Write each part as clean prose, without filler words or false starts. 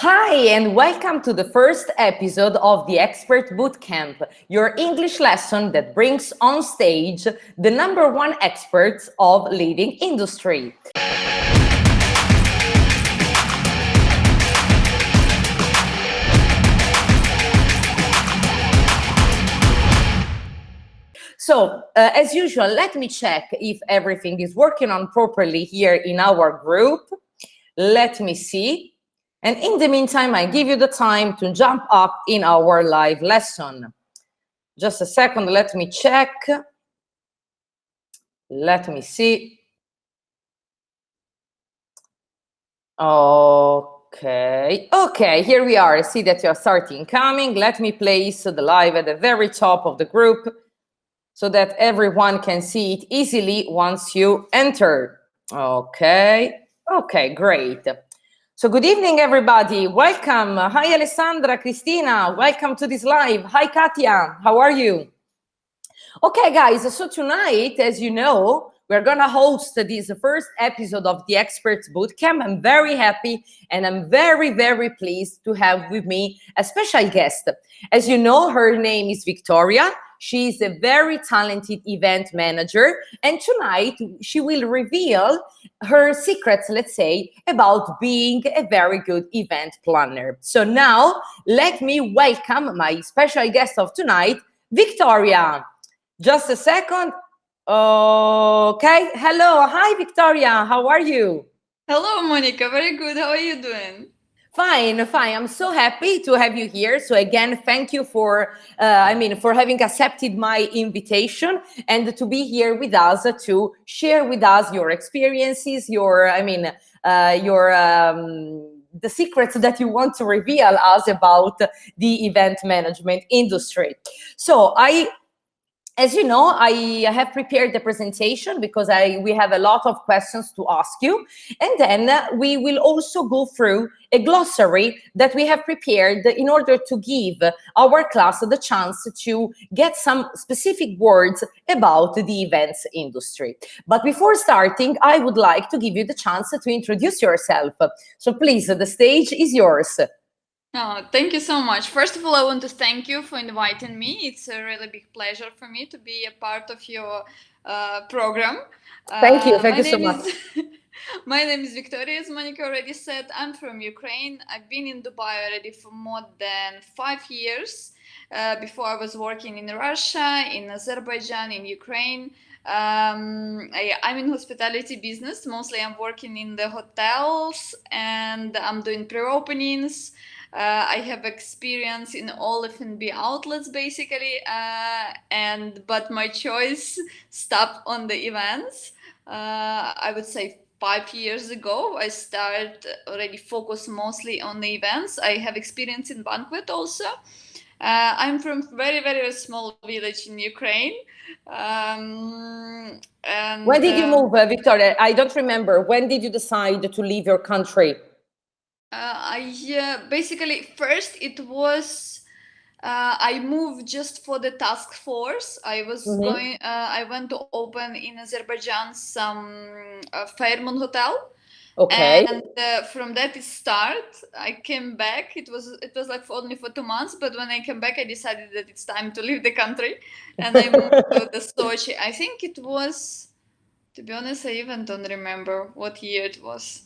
Hi, and welcome to the first episode of the Expert Bootcamp, your English lesson that brings on stage the #1 experts of leading industry. So, as usual, let me check if everything is working on properly here in our group. Let me see. And in the meantime, I give you the time to jump up in our live lesson. Just a second, let me check. Let me see. Okay, here we are. I see that you're starting coming. Let me place the live at the very top of the group so that everyone can see it easily once you enter. Okay, great. So good evening, everybody. Welcome. Hi, Alessandra, Cristina. Welcome to this live. Hi, Katia. How are you? Okay, guys. So tonight, as you know, we're going to host this first episode of the Experts Bootcamp. I'm very happy and I'm very, very pleased to have with me a special guest. As you know, her name is Victoria. She's a very talented event manager, and tonight she will reveal her secrets, let's say, about being a very good event planner. So now let me welcome my special guest of tonight, Victoria. Just a second. Okay. Hello. Hi, Victoria. How are you? Hello, Monica. Very good. How are you doing? Fine. I'm so happy to have you here. So again, thank you for having accepted my invitation and to be here with us to share with us your experiences, the secrets that you want to reveal us about the event management industry. So as you know, I have prepared the presentation because we have a lot of questions to ask you. And then we will also go through a glossary that we have prepared in order to give our class the chance to get some specific words about the events industry. But before starting, I would like to give you the chance to introduce yourself. So please, the stage is yours. Oh, thank you so much. First of all, I want to thank you for inviting me. It's a really big pleasure for me to be a part of your program. Thank you so much. My name is Victoria, as Monica already said. I'm from Ukraine. I've been in Dubai already for more than 5 years. Before I was working in Russia, in Azerbaijan, in Ukraine. I'm in hospitality business. Mostly I'm working in the hotels and I'm doing pre-openings. I have experience in all F&B outlets basically, but my choice stopped on the events. I would say 5 years ago, I started already focus mostly on the events. I have experience in banquet also. I'm from very, very small village in Ukraine. When did you move, Victoria? I don't remember. When did you decide to leave your country? Basically first it was I moved just for the task force. I was I went to open in Azerbaijan some Fairmont hotel. Okay. And from that it started. I came back. It was like only for 2 months, but when I came back, I decided that it's time to leave the country, and I moved to the Sochi. I think it was, to be honest, I even don't remember what year it was.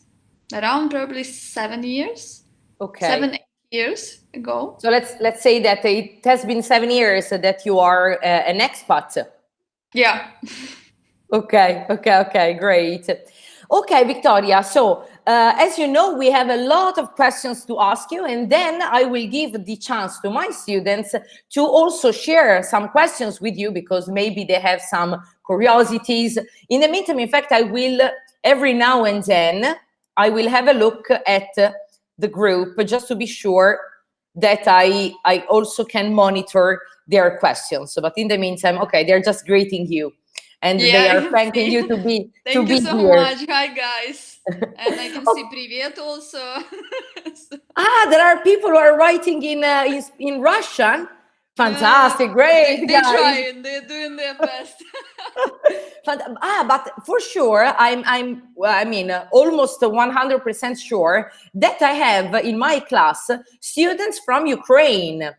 Around probably 7 years. Okay. 7, 8 years ago. So let's say that it has been 7 years that you are an expat. Yeah. Okay, great. Okay, Victoria, so as you know, we have a lot of questions to ask you, and then I will give the chance to my students to also share some questions with you because maybe they have some curiosities. In the meantime, in fact, I will, every now and then, I will have a look at the group just to be sure that I also can monitor their questions. But in the meantime, okay, they're just greeting you. And they are thanking you to be Thank you so here. much. Hi, guys. And I can see Privet also. There are people who are writing in Russian. Fantastic, great. They're trying. They're doing their best. But for sure, I mean, almost 100% sure that I have in my class students from Ukraine.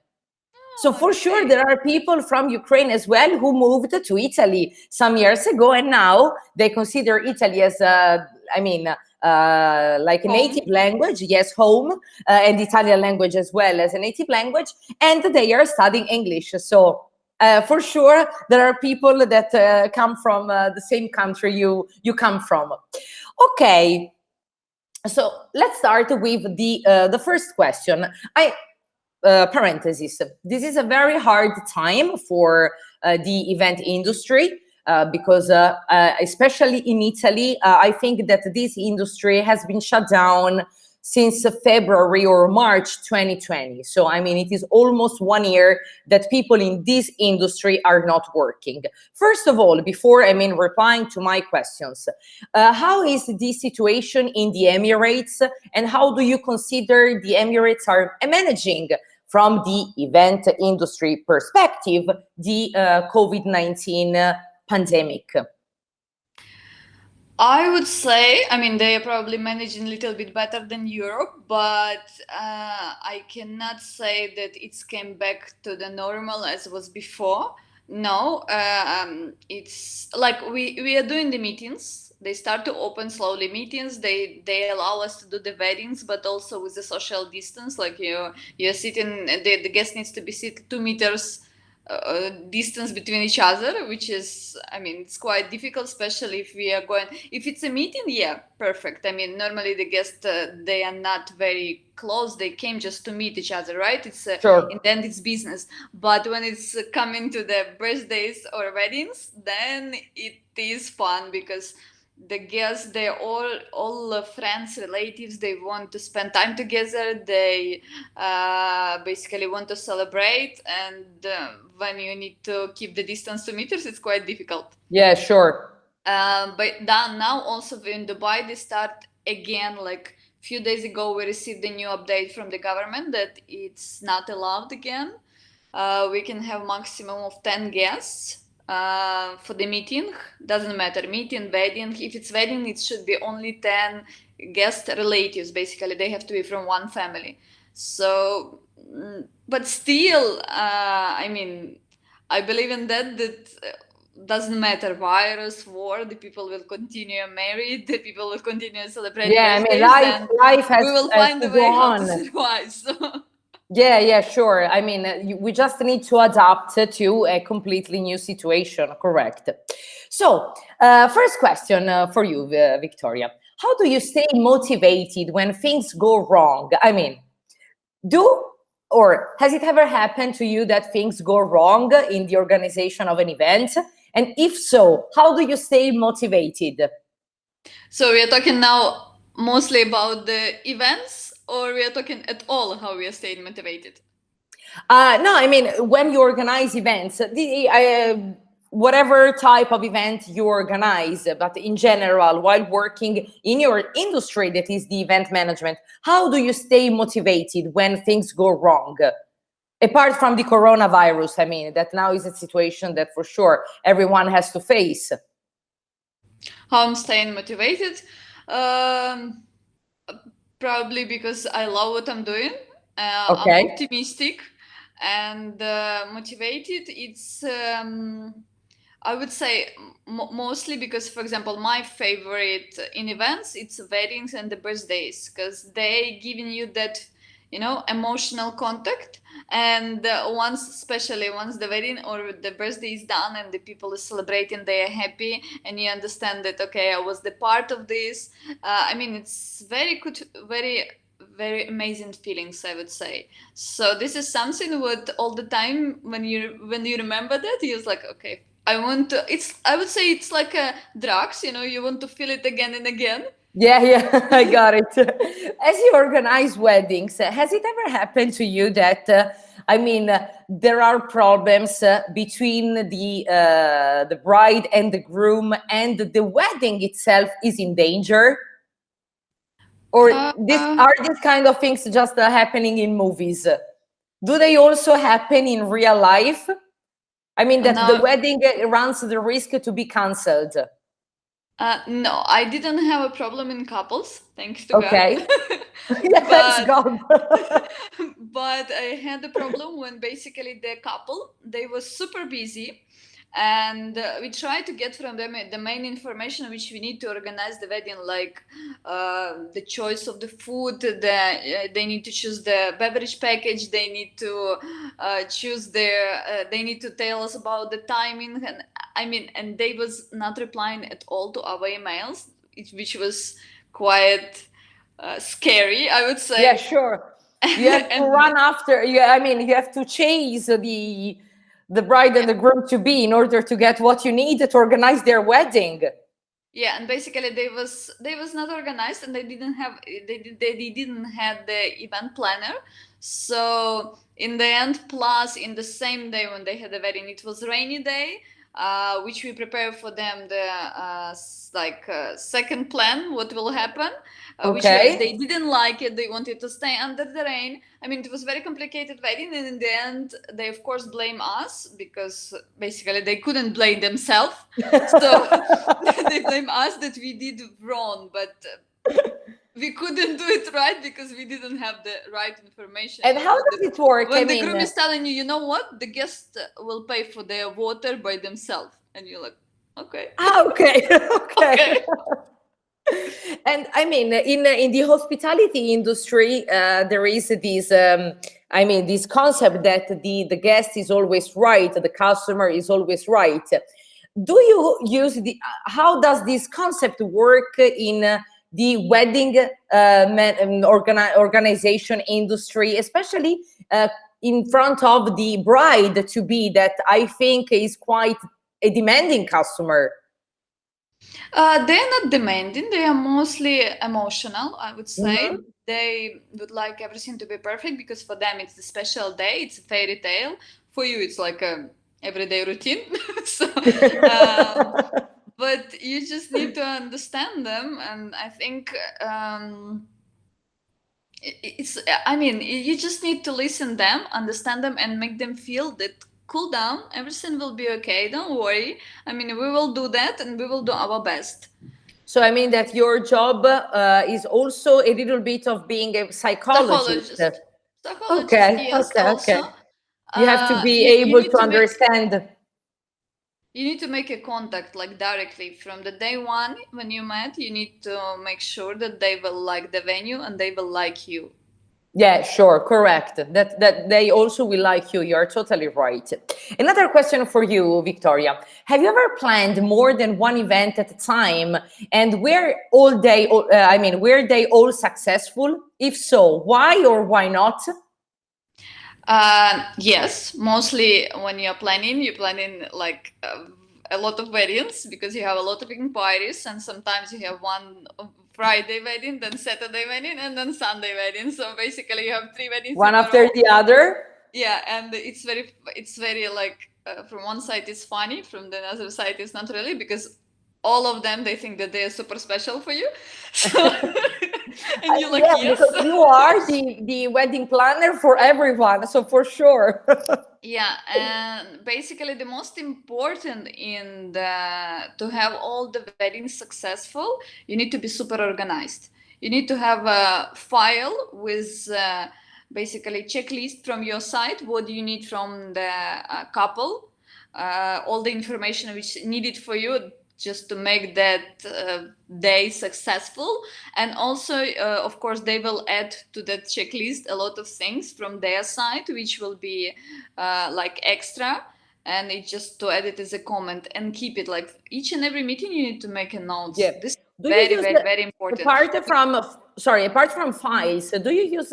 So for sure, there are people from Ukraine as well who moved to Italy some years ago, and now they consider Italy as, like a Home. native language, yes, home, and Italian language as well as a native language, and they are studying English. So for sure, there are people that come from the same country you come from. Okay, so let's start with the first question. Parenthesis. This is a very hard time for the event industry because especially in Italy, I think that this industry has been shut down since February or March 2020. So, I mean, it is almost 1 year that people in this industry are not working. First of all, before, replying to my questions, how is the situation in the Emirates, and how do you consider the Emirates are managing from the event industry perspective, the COVID-19 pandemic? I would say, they are probably managing a little bit better than Europe, but I cannot say that it's came back to the normal as was before. No, it's like we are doing the meetings. They start to open slowly meetings. They allow us to do the weddings, but also with the social distance. Like you're sitting, the guest needs to be sit 2 meters distance between each other, which is, it's quite difficult, especially if we are going, if it's a meeting, yeah, perfect. Normally the guests, they are not very close. They came just to meet each other, right? It's Sure. in the end, it's business. But when it's coming to the birthdays or weddings, then it is fun because the guests, they're all friends, relatives. They want to spend time together. They basically want to celebrate, and when you need to keep the distance 2 meters, it's quite difficult. Yeah, sure. But now also in Dubai, they start again. Like a few days ago, we received a new update from the government that it's not allowed again. We can have maximum of 10 guests for the meeting. Doesn't matter, meeting, wedding. If it's wedding, it should be only 10 guest relatives. Basically, they have to be from one family. So, but still, I believe in that doesn't matter, virus, war, the people will continue married, the people will continue celebrating birthdays, life has, we will find a to way go how on. to survive. So. Yeah, sure. We just need to adapt to a completely new situation, correct? So, first question for you, Victoria. How do you stay motivated when things go wrong? Or has it ever happened to you that things go wrong in the organization of an event? And if so, how do you stay motivated? So we are talking now mostly about the events, or we are talking at all how we are staying motivated? No, when you organize events, whatever type of event you organize, but in general, while working in your industry, that is the event management, how do you stay motivated when things go wrong? Apart from the coronavirus, that now is a situation that for sure everyone has to face. How I'm staying motivated? Probably because I love what I'm doing. Okay. I'm optimistic and motivated. It's I would say mostly because, for example, my favorite in events, it's weddings and the birthdays, because they giving you that, emotional contact. And especially once the wedding or the birthday is done and the people are celebrating, they are happy, and you understand that, okay, I was the part of this. It's very good, very amazing feelings, I would say. So this is something what all the time when you remember that, you're like, okay, I would say it's like a drugs, you want to feel it again and again. Yeah, I got it. As you organize weddings, has it ever happened to you that, there are problems between the bride and the groom, and the wedding itself is in danger? Or are these kind of things just happening in movies? Do they also happen in real life? I mean that the Now, wedding runs the risk to be cancelled. no, I didn't have a problem in couples, thanks to Okay. God. Yeah, thanks But God. but I had a problem when basically the couple, they were super busy, and we tried to get from them the main information which we need to organize the wedding, like the choice of the food, they need to choose the beverage package, they need to choose their they need to tell us about the timing, and I mean, and they was not replying at all to our emails, which was quite scary, I would say. Yeah, sure. You have to And run after. I mean, you have to chase the bride and the groom to be in order to get what you need to organize their wedding. yeah, and basically they was not organized, and they didn't have they didn't have the event planner. So in the end, plus in the same day when they had the wedding, it was rainy day, which we prepared for them the second plan what will happen, which Okay. they didn't like it, they wanted to stay under the rain. I mean, it was very complicated wedding, and in the end they of course blame us, because basically they couldn't blame themselves. So they blame us that we did wrong, but we couldn't do it right because we didn't have the right information. And how does it work? When I the mean, groom is telling you, you know what, the guest will pay for their water by themselves, and you're like, okay. okay, okay. Okay. And I mean, in the hospitality industry, there is this, I mean, this concept that the guest is always right, the customer is always right. Do you use how does this concept work in the wedding organization industry, especially in front of the bride to be, that I think is quite a demanding customer? They're not demanding, they are mostly emotional, I would say. Mhm. They would like everything to be perfect because for them it's a special day, it's a fairy tale. For you, it's like a everyday routine. So, but you just need to understand them, and I think it's. I mean, you just need to listen them, understand them, and make them feel that cool down. Everything will be okay. Don't worry. I mean, we will do that, and we will do our best. So I mean that your job is also a little bit of being a psychologist. Psychologist, Okay, yes. okay, Also, okay. You have to be you able need to to make. understand. You need to make a contact like directly from the day one when you met. You need to make sure that they will like the venue and they will like you. Yeah, sure, correct. That they also will like you. You're totally right. Another question for you, Victoria. Have you ever planned more than one event at a time, and were they all successful? If so, why or why not? Yes, mostly when you're planning like a lot of weddings because you have a lot of inquiries, and sometimes you have one Friday wedding, then Saturday wedding, and then Sunday wedding. So basically, you have 3 weddings One in a after row. the other? Yeah, and it's very like from one side it's funny, from the other side it's not really, because all of them, they think that they are super special for you. So, and you're like, Yeah, yes. because you are the wedding planner for everyone, so for sure. Yeah, and basically the most important in the to have all the weddings successful, you need to be super organized. You need to have a file with basically checklist from your side. What do you need from the couple? All the information which needed for you just to make that day successful. And also, of course, they will add to that checklist a lot of things from their side, which will be like extra. And it's just to add it as a comment and keep it like each and every meeting you need to make a note. Yeah. This is Do you use very important. apart from files, do you use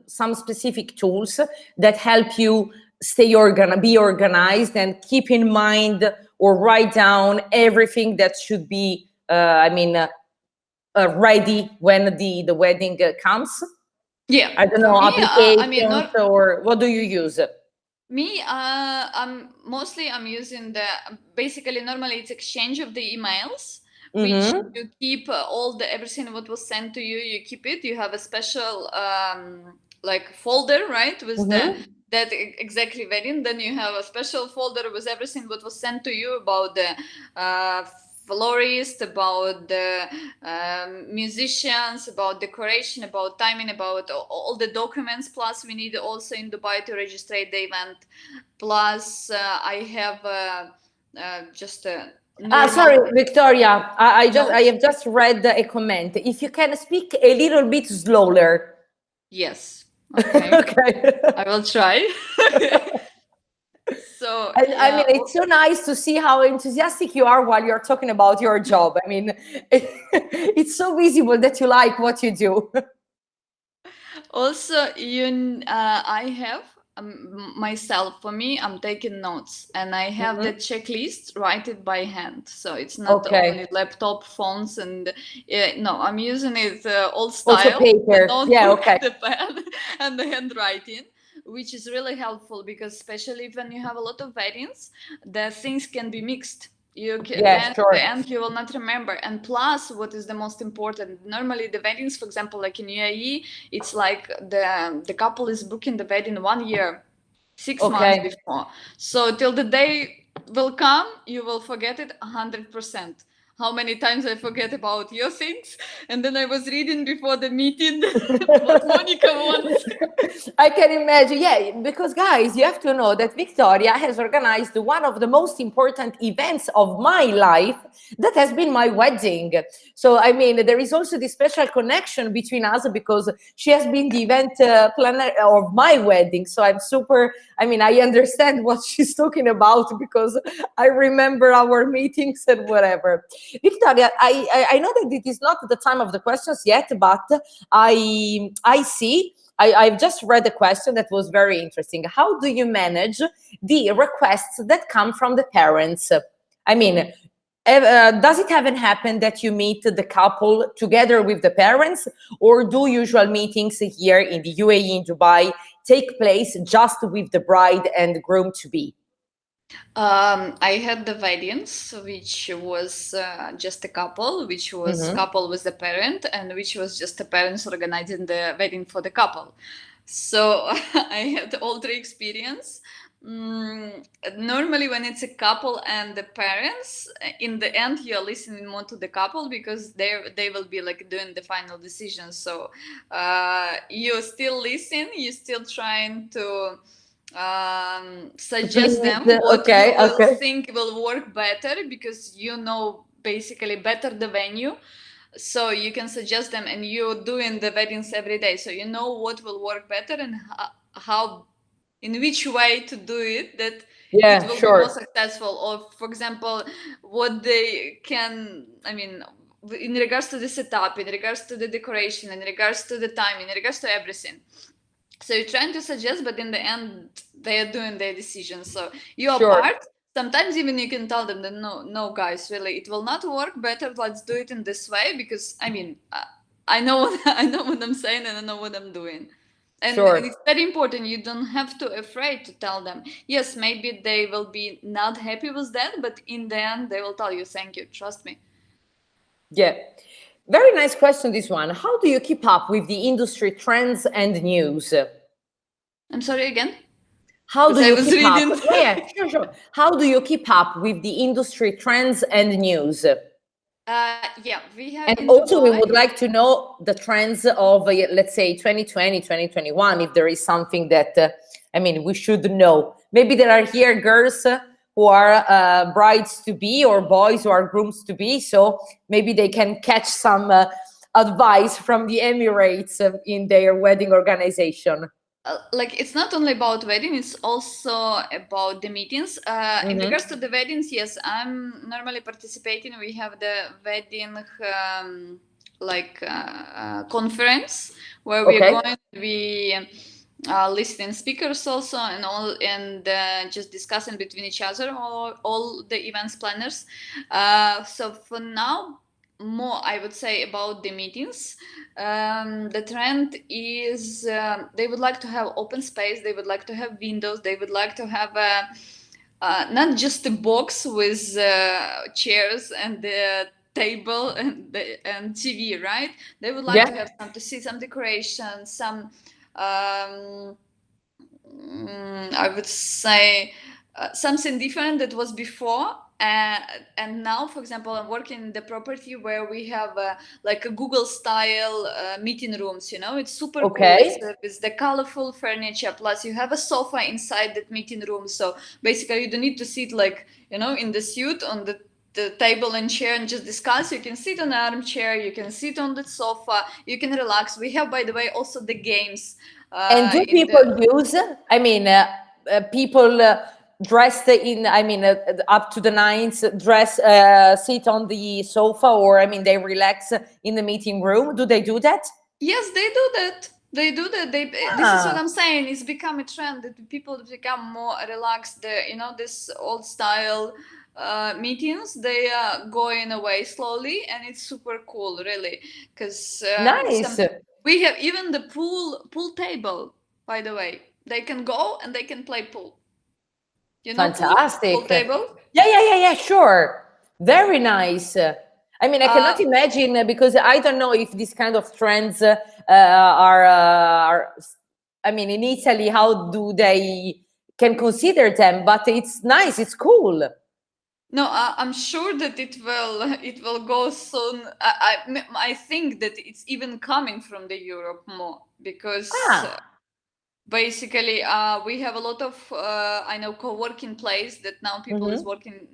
some specific tools that help you be organized and keep in mind or write down everything that should be, ready when the wedding comes? Yeah, I don't for know, me, applications, or what do you use? me, I'm using the basically normally it's exchange of the emails, which Mm-hmm. you keep all the everything what was sent to you. You keep it. You have a special like folder, right, with Mhm. that exactly wedding. Then you have a special folder with everything what was sent to you about the florist, about the musicians, about decoration, about timing, about all the documents. Plus, we need also in Dubai to register the event. Plus, I have just a normal Sorry, Victoria. I notes. have just read a comment. If you can speak a little bit slower. Yes. Okay. Okay. I will try. So And I yeah, mean, it's so nice to see how enthusiastic you are while you're talking about your job. I mean, it's so visible that you like what you do. also I have myself, for me, I'm taking notes and I have the Mhm. checklist write it by hand, so it's not only Okay. laptop, phones, and no, I'm using it old Also style, the paper. Yeah, notebook, okay. the pen, and the handwriting, which is really helpful because especially when you have a lot of weddings, the things can be mixed. You can, Yeah, then at the sure. end you will not remember. And plus, what is the most important, normally the weddings, for example, like in UAE, it's like the couple is booking the wedding 1 year, 6 months Okay. before. So till the day will come, you will forget it 100%. How many times I forget about your things, and then I was reading before the meeting what Monica wants. I can imagine. Yeah, because guys, you have to know that Victoria has organized one of the most important events of my life. That has been my wedding. So, I mean, there is also this special connection between us because she has been the event planner of my wedding. So I'm super, I mean, I understand what she's talking about because I remember our meetings and whatever. Victoria, I know that it is not the time of the questions yet, but I see. I've just read a question that was very interesting. How do you manage the requests that come from the parents? I mean, does it ever happen that you meet the couple together with the parents, or do usual meetings here in the UAE, in Dubai, take place just with the bride and groom to be? I had the weddings, which was just a couple, which was Mhm. couple with the parent, and which was just the parents organizing the wedding for the couple. So I had all three experience. Normally, when it's a couple and the parents, in the end, you're listening more to the couple because they will be like doing the final decision. So you still listen, you still trying to suggest Please, them what you okay, will okay. think will work better because you know basically better the venue, so you can suggest them, and you're doing the weddings every day, so you know what will work better and how in which way to do it that it Yeah, will be more sure. successful, or for example what they can, I mean, in regards to the setup, in regards to the decoration, in regards to the time, in regards to everything. So you're trying to suggest, but in the end they are doing their decision, so you are Sure. part. Sometimes even you can tell them that no guys, really it will not work better, let's do it in this way, because I mean I know what I know what I'm saying and I know what I'm doing. And Sure. it's very important, you don't have to afraid to tell them. Yes, maybe they will be not happy with that, but in the end they will tell you thank you, trust me. Yeah. Very nice question, this one. How do you keep up with the industry trends and news? I'm sorry again, How do because I you was keep up? reading. Yeah, yeah, sure, sure. How do you keep up with the industry trends and news? Yeah, we have And in also, we Dubai. would like to know the trends of, let's say, 2020, 2021, if there is something that, I mean, we should know. Maybe there are here girls who are brides to be or boys who are grooms to be. So maybe they can catch some advice from the Emirates in their wedding organization. Like it's not only about wedding, it's also about the meetings. In regards Hmm. to the weddings, yes, I'm normally participating. We have the wedding conference where we are Okay. going, we listening speakers also and all, and just discussing between each other all the events planners. So for now, more I would say about the meetings. The trend is they would like to have open space, they would like to have windows, they would like to have not just a box with chairs and the table and TV, right? They would like Yeah. to have some to see some decoration, some I would say something different that was before. And now, for example, I'm working in the property where we have like a Google style meeting rooms, it's super cool. Okay. It's the colorful furniture, plus you have a sofa inside that meeting room. So basically you don't need to sit like, in the suit on the table and chair and just discuss. You can sit on an armchair, you can sit on the sofa, you can relax. We have, by the way, also the games. And do people use, people dressed in, up to the nines, sit on the sofa, or, they relax in the meeting room? Do they do that? Yes, they do that. They do that. This is what I'm saying. It's become a trend that people become more relaxed. This old style meetings, they are going away slowly, and it's super cool, really. Because nice. We have even the pool table, by the way. They can go and they can play pool. Fantastic. Pool table? Yeah, sure. Very nice. I cannot imagine, because I don't know if these kind of trends are in Italy, how do they can consider them? But it's nice, it's cool. No, I'm sure that it will go soon. I think that it's even coming from the Europe more, because basically we have a lot of I know co-working place that now people is working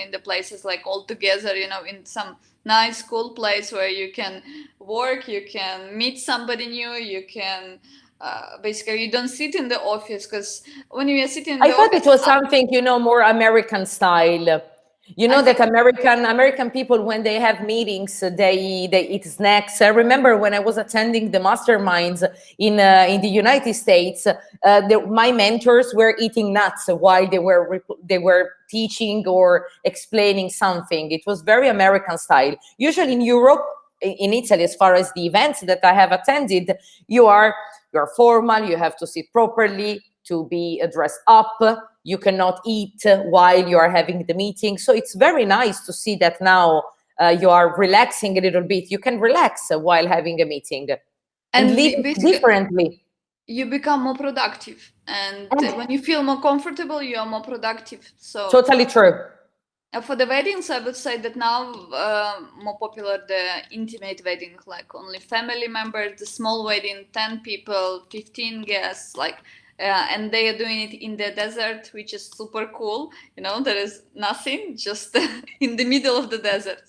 in the places like all together, in some nice cool place where you can work, you can meet somebody new, you can basically you don't sit in the office, because when you are sitting in the office, I thought it was something more American style. That American people, when they have meetings, they eat snacks. I remember when I was attending the masterminds in the United States, my mentors were eating nuts while they were teaching or explaining something. It was very American style. Usually in Europe, in Italy, as far as the events that I have attended, you're formal. You have to sit properly to be dressed up. You cannot eat while you are having the meeting. So it's very nice to see that now you are relaxing a little bit. You can relax while having a meeting and live differently. You become more productive. And when you feel more comfortable, you are more productive. So totally true. For the weddings, I would say that now more popular the intimate wedding, like only family members, the small wedding, 10 people, 15 guests, and they are doing it in the desert, which is super cool. There is nothing, just in the middle of the desert.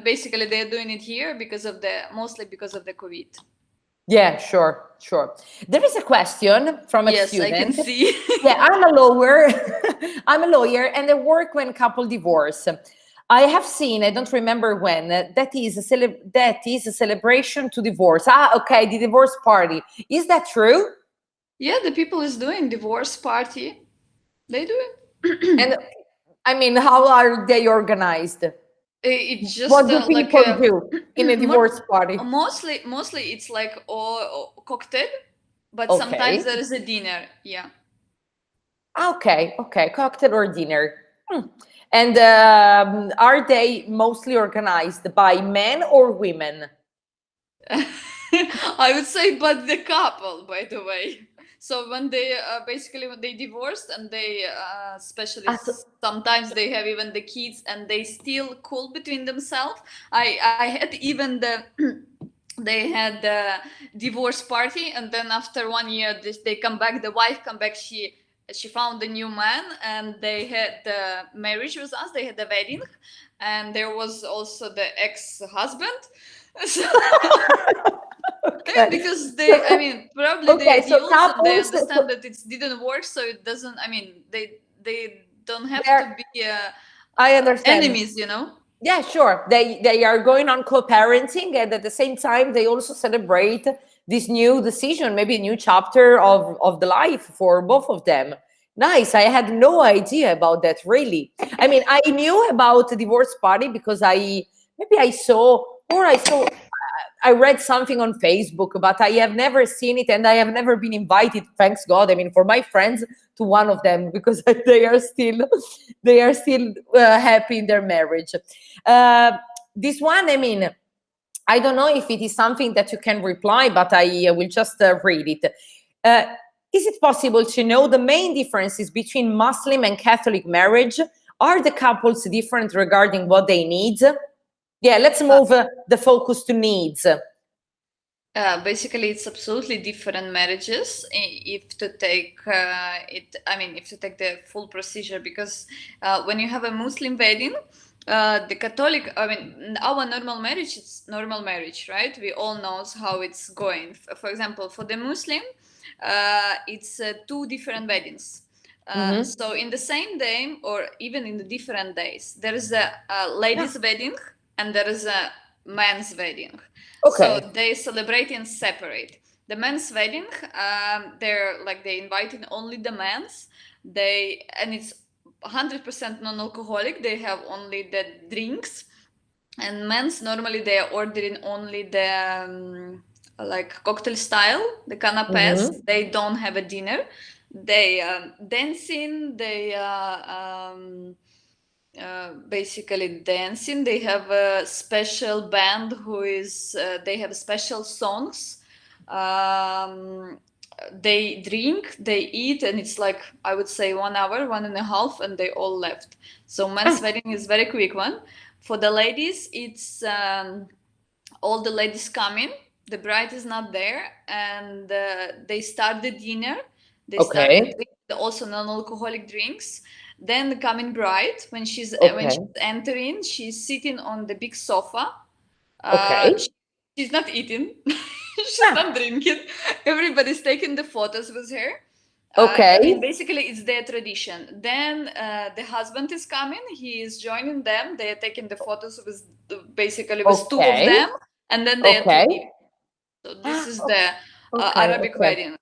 Basically they're doing it here mostly because of the COVID. Yeah, sure. There is a question from a student. Yes, I can see. Yeah, I'm a lawyer. I'm a lawyer, and I work when couple divorce. I have seen, I don't remember when, that is a celebration to divorce. Okay, the divorce party. Is that true? Yeah, the people is doing divorce party. They do it. And how are they organized? It's just what do people do in a divorce party? Mostly it's like a cocktail, but sometimes there is a dinner. Yeah. Okay, cocktail or dinner. And are they mostly organized by men or women? I would say, but the couple, by the way. So when they when they divorced, and they especially sometimes they have even the kids, and they still cool between themselves. I had even they had the divorce party, and then after 1 year they come back, the wife come back, she found a new man, and they had the marriage with us, they had the wedding, and there was also the ex-husband. Okay. Because probably they understand that it didn't work, so it doesn't, they don't have to be I understand. enemies, Yeah, sure. They are going on co-parenting, and at the same time they also celebrate this new decision, maybe a new chapter of the life for both of them. Nice. I had no idea about that, really. I knew about the divorce party because I read something on Facebook, but I have never seen it, and I have never been invited, thanks God, for my friends, to one of them, because they are still happy in their marriage. This one, I don't know if it is something that you can reply, but I will just read it. Is it possible to know the main differences between Muslim and Catholic marriage? Are the couples different regarding what they need? Yeah, let's move the focus to needs. Basically, it's absolutely different marriages if to take if to take the full procedure, because when you have a Muslim wedding, the Catholic, our normal marriage, it's normal marriage, right? We all know how it's going. For example, for the Muslim, it's 2 different weddings. So in the same day, or even in the different days, there is a ladies' wedding and there is a men's wedding. Okay. So they celebrate and separate. The men's wedding, they inviting only the men's. And it's 100% non-alcoholic. They have only the drinks. And men's, normally they are ordering only the cocktail style, the canapés. They don't have a dinner. They dancing. They basically dancing. They have a special band who is. They have special songs. They drink, they eat, and it's like, I would say 1 hour, 1.5, and they all left. So men's wedding is very quick one. For the ladies, it's all the ladies coming. The bride is not there, and they start the dinner. They start also non-alcoholic drinks. Then the coming bride, when she's entering, she's sitting on the big sofa. She's not eating. She's not drinking. Everybody's taking the photos with her. Basically, it's their tradition. Then the husband is coming. He is joining them. They are taking the photos with 2 of them, and then they are to leave. So this is the Arabic wedding.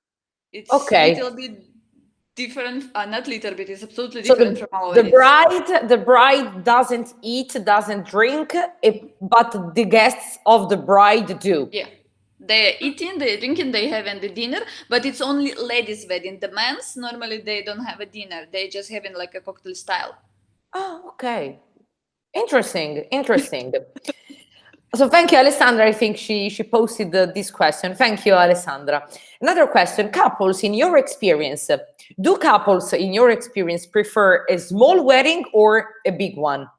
It's a little bit different. Not little bit. It's absolutely different from our weddings. The bride doesn't eat, doesn't drink, but the guests of the bride do. Yeah. They're eating, they're drinking, they having the dinner, but it's only ladies' wedding. The men's, normally they don't have a dinner. They just having like a cocktail style. Oh, okay. Interesting. So thank you, Alessandra. I think she posted this question. Thank you, Alessandra. Another question, couples, in your experience, do couples in your experience prefer a small wedding or a big one?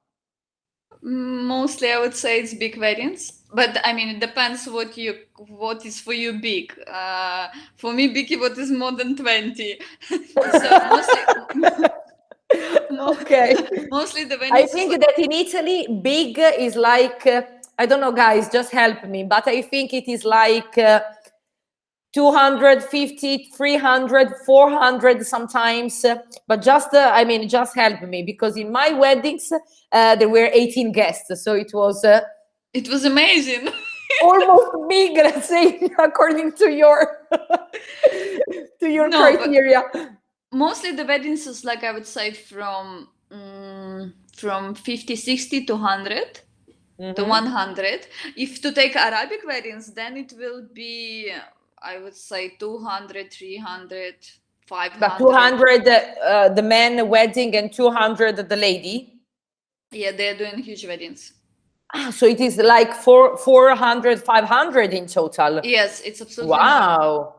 Mostly, I would say it's big weddings. But I mean, it depends what is for you big. For me, big what is more than 20. So mostly the weddings. I think that in Italy, big is like I don't know, guys, just help me. But I think it is like 250, 300, 400 sometimes. But just just help me, because in my weddings there were 18 guests, so it was. It was amazing. Almost big, let's say, according to your criteria. Mostly the weddings is like, I would say from 50, 60 to 100 to 100. If to take Arabic weddings, then it will be, I would say 200, 300, 500. But 200 the man wedding and 200 the lady? Yeah, they're doing huge weddings. So it is like 400, 500 in total. Yes, it's absolutely. Wow.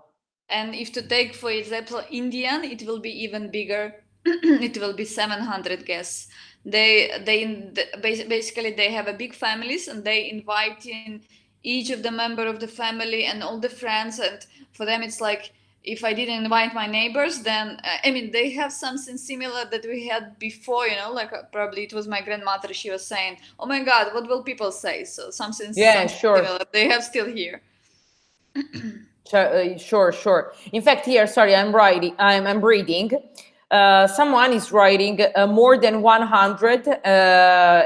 And if to take, for example, Indian, it will be even bigger. It will be 700 guests. Basically they have a big families, and they invite in each of the member of the family and all the friends. And for them, it's like, if I didn't invite my neighbors, then they have something similar that we had before, probably it was my grandmother. She was saying, oh my God, what will people say? So something similar they have still here. Sure. In fact, here, sorry, I'm reading. Someone is writing more than 100,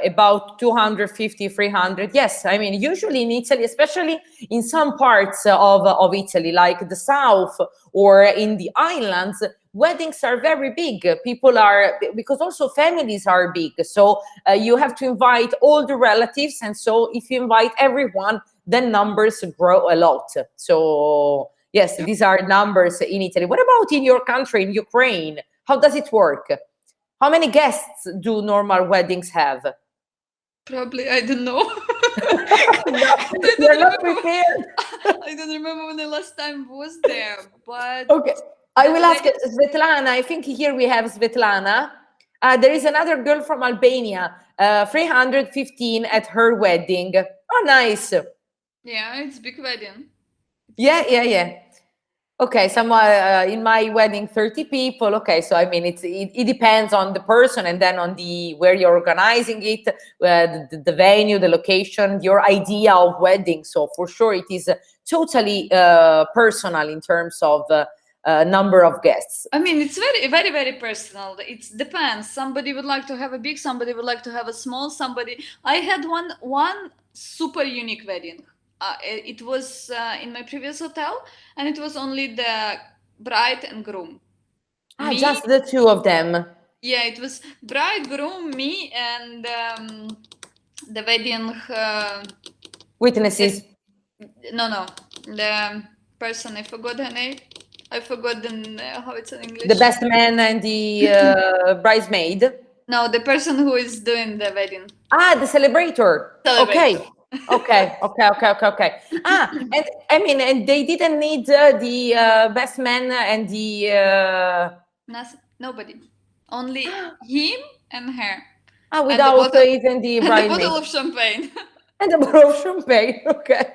about 250, 300. Yes, usually in Italy, especially in some parts of Italy, like the south or in the islands, weddings are very big. People are, because also families are big. So you have to invite all the relatives. And so if you invite everyone, then numbers grow a lot. So yes, these are numbers in Italy. What about in your country, in Ukraine? How does it work? How many guests do normal weddings have? Probably, I don't know. No, you're not prepared. I don't remember when the last time was there, but Okay, I will ask Maybe- Svetlana. I think here we have Svetlana. There is another girl from Albania, 315 at her wedding. Oh, nice. yeah, it's big wedding. Yeah. Okay, in my wedding, 30 people. Okay, so I mean, it depends on the person and then on the where you're organizing it, the venue, the location, your idea of wedding. So for sure, it is totally personal in terms of number of guests. I mean, it's very, very, very personal. It depends. Somebody would like to have a big, somebody would like to have a small. I had one super unique wedding. It was in my previous hotel, and it was only the bride and groom. Me- Just the two of them. Yeah, it was bride, groom, me, and the wedding. Witnesses. No, the person, I forgot her name. I forgot how it's in English. The best man and the bridesmaid. No, the person who is doing the wedding. The celebrator. Celebrator. Okay. And I mean, and they didn't need the best man and the Nobody. Only him and her. without even the And the bridesmaid. bottle of champagne. And the bottle of champagne. Okay.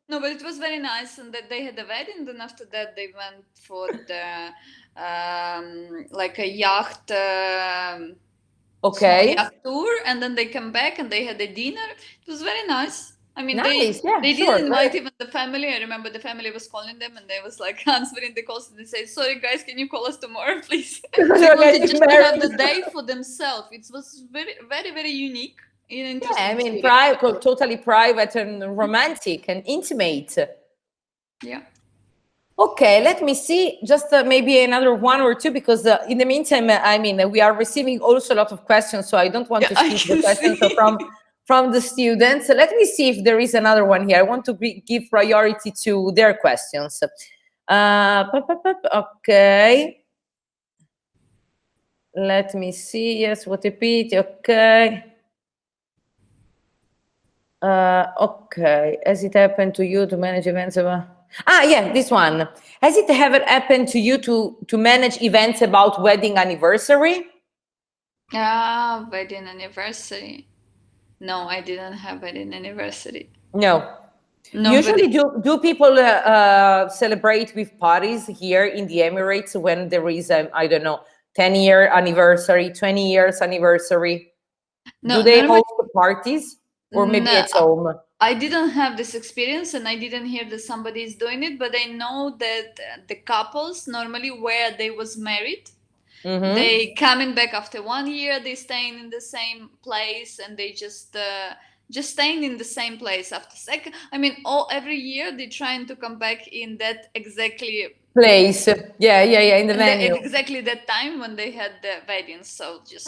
No, but it was very nice, and that they had a wedding. Then after that, they went for the like a yacht. Okay. Yacht tour, and then they come back and they had a dinner. It was very nice. I mean, Nice, yeah, they sure, didn't invite right. even the family. I remember the family was calling them, and they was like answering the calls, and they say, "Sorry, guys, can you call us tomorrow, please?" Because They they're wanted getting just to have married. the day for themselves. It was very, very, very unique. Yeah, I mean, totally private and romantic and intimate. Yeah. Okay, let me see just maybe another one or two, because in the meantime, I mean, we are receiving also a lot of questions, so I don't want to I skip the can questions see. from the students. Let me see if there is another one here. I want to give priority to their questions. Okay. Let me see. Yes, what a pity. Okay. Okay. Has it happened to you to manage events? Yeah, this one. Has it ever happened to you to manage events about wedding anniversary? Wedding anniversary. No, I didn't have wedding anniversary. No. Nobody. Usually, do people celebrate with parties here in the Emirates when there is I don't know, 10-year anniversary, 20 years anniversary? No, Do they normally- host parties, or maybe No, it's home? I didn't have this experience, and I didn't hear that somebody is doing it, but I know that the couples normally where they was married, Mhm. they coming back after 1 year, they staying in the same place, and they just staying in the same place after second. I mean, every year they trying to come back in that exactly Place. Yeah, in the venue. exactly that time when they had the wedding. So just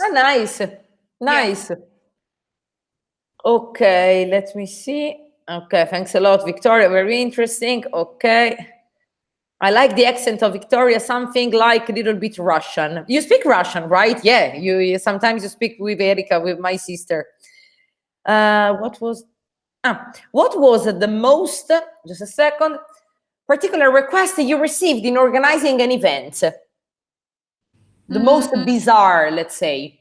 Nice. Okay, let me see. Okay, thanks a lot, Victoria. Very interesting. Okay. I like the accent of Victoria, something like a little bit Russian. You speak Russian, right? Yeah, you sometimes you speak with Erika, with my sister. What was the most, just a second, particular request you received in organizing an event? The most bizarre, let's say,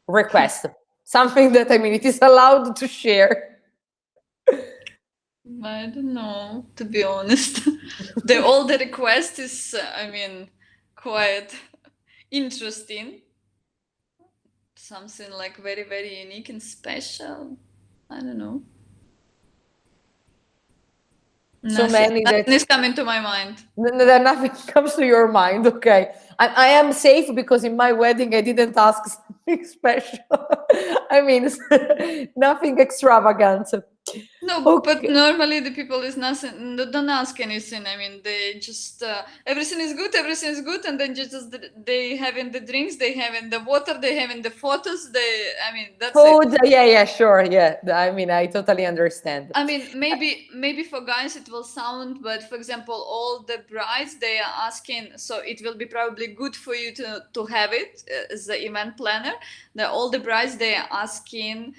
request. Something that, I mean, it is allowed to share. I don't know, to be honest. All the request is, I mean, quite interesting. Something like very, very unique and special. I don't know. So many that nothing is coming to my mind. Nothing comes to your mind. Okay, I am safe because in my wedding I didn't ask something special. I mean, nothing extravagant. No, but Okay. normally the people is nothing, don't ask anything. I mean, they just everything is good, and then just they having the drinks, they having the water, they having the photos. I mean, that's it. Food, yeah, sure, yeah. I mean, I totally understand. I mean, maybe for guys it will sound, but for example, all the brides they are asking, so it will be probably good for you to have it as the event planner. All the brides they are asking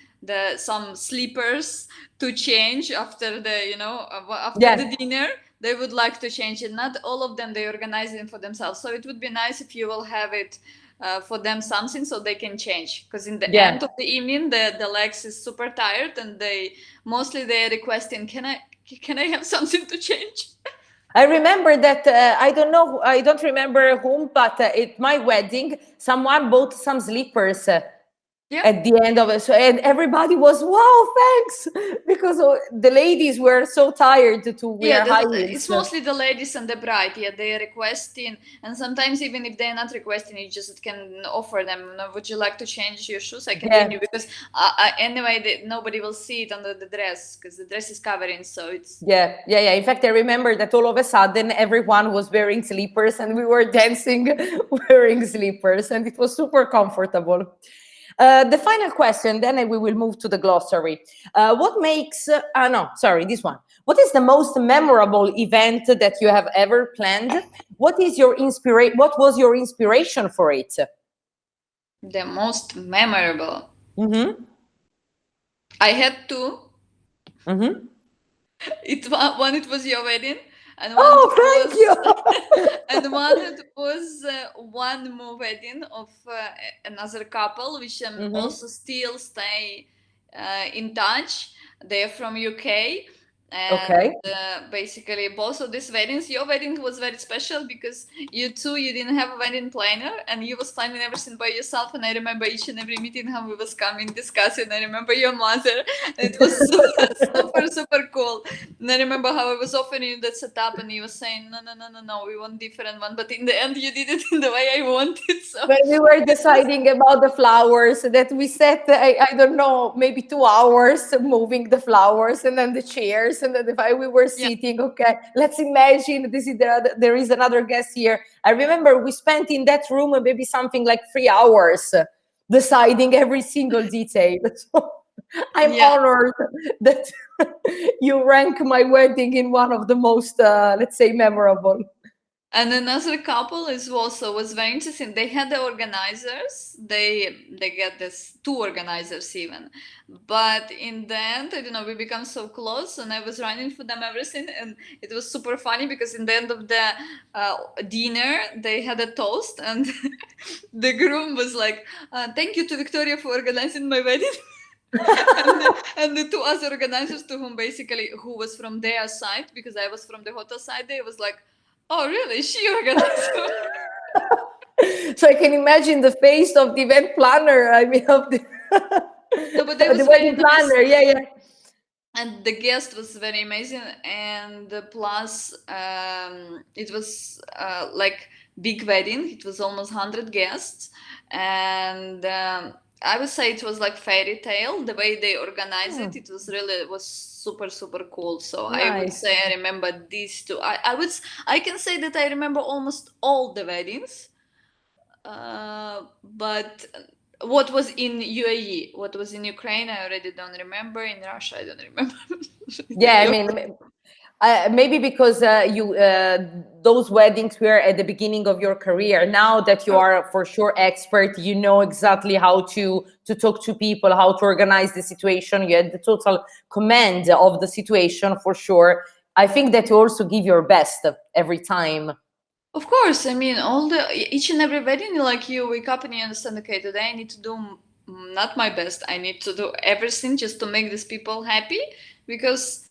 some sleepers to change after after Yeah, the dinner. They would like to change it. Not all of them they organize it for themselves. So it would be nice if you will have it for them something so they can change, because in the yeah. end of the evening the legs is super tired, and they're requesting, can I have something to change? I remember that I don't know, I don't remember whom, but at my wedding, someone bought some slippers Yeah. at the end of it. So, and everybody was, wow, thanks, because the ladies were so tired to wear high It's heels. mostly the ladies and the bride. Yeah, they are requesting, and sometimes even if they're not requesting, you just can offer them. Would you like to change your shoes? I can bring you, because anyway, nobody will see it under the dress because the dress is covering. So it's Yeah. In fact, I remember that all of a sudden everyone was wearing slippers and we were dancing wearing slippers, and it was super comfortable. The final question, then we will move to the glossary. What makes, no, sorry, this one. What is the most memorable event that you have ever planned? What was your inspiration for it? the most memorable. Mm-hmm. I had two. Mm-hmm. One it was your wedding, and one Oh, it thank was you. and one it was one more wedding of another couple, which Mm-hmm. also still stay in touch. They're from UK, and Okay. basically both of these weddings. Your wedding was very special because you didn't have a wedding planner, and you was planning everything by yourself. And I remember each and every meeting how we was coming discussing. I remember your mother. It was super cool. And I remember how I was offering you that setup, and you were saying, no, we want different one. But in the end, you did it in the way I wanted. So When we were deciding about the flowers, that we sat, I don't know, maybe 2 hours moving the flowers and then the chairs, and then we were yeah, sitting, okay, let's imagine there is another guest here. I remember we spent in that room maybe something like 3 hours deciding every single detail. So I'm yeah. honored that you rank my wedding in one of the most, let's say, memorable. And another couple was very interesting. They had the organizers. They get this two organizers even, but in the end, I don't know. We become so close, and I was running for them everything, and it was super funny because in the end of the dinner, they had a toast, and the groom was like, "Thank you to Victoria for organizing my wedding." and the two other organizers to whom who was from their side, because I was from the hotel side, they was like, oh really, she organized. So I can imagine the face of the event planner. I mean, of the, No, but they was the very wedding nice, planner. Yeah. and the guest was very amazing, and plus it was like big wedding. It was almost 100 guests, and I would say it was like fairy tale the way they organized it. It was super cool. So I would Nice. say I remember these two. I can say that I remember almost all the weddings, but what was in UAE, what was in Ukraine, I already don't remember. In Russia, I don't remember. Yeah, I mean, maybe because those weddings were at the beginning of your career. Now that you are for sure expert, you know exactly how to talk to people, how to organize the situation. You had the total command of the situation for sure. I think that you also give your best every time. Of course, I mean, each and every wedding, like you wake up and you understand, okay, today I need to do not my best. I need to do everything just to make these people happy, because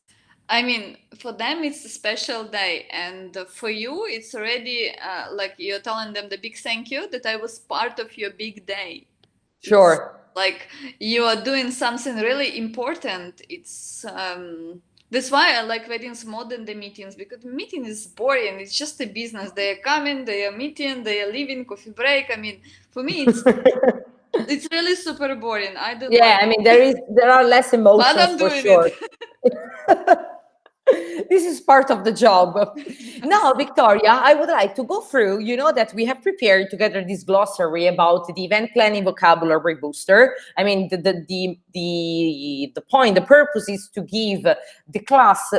I mean, for them it's a special day, and for you it's already like you're telling them the big thank you that I was part of your big day. It's Sure. like you are doing something really important. That's why I like weddings more than the meetings, because meeting is boring. It's just a business. They are coming, they are meeting, they are leaving, coffee break. I mean, for me, It's really super boring. I don't Yeah, like I mean, it. there are less But emotions I'm for doing sure. it. This is part of the job. Now, Victoria, I would like to go through, you know that we have prepared together this glossary about the event planning vocabulary booster. I mean, the point, the purpose is to give the class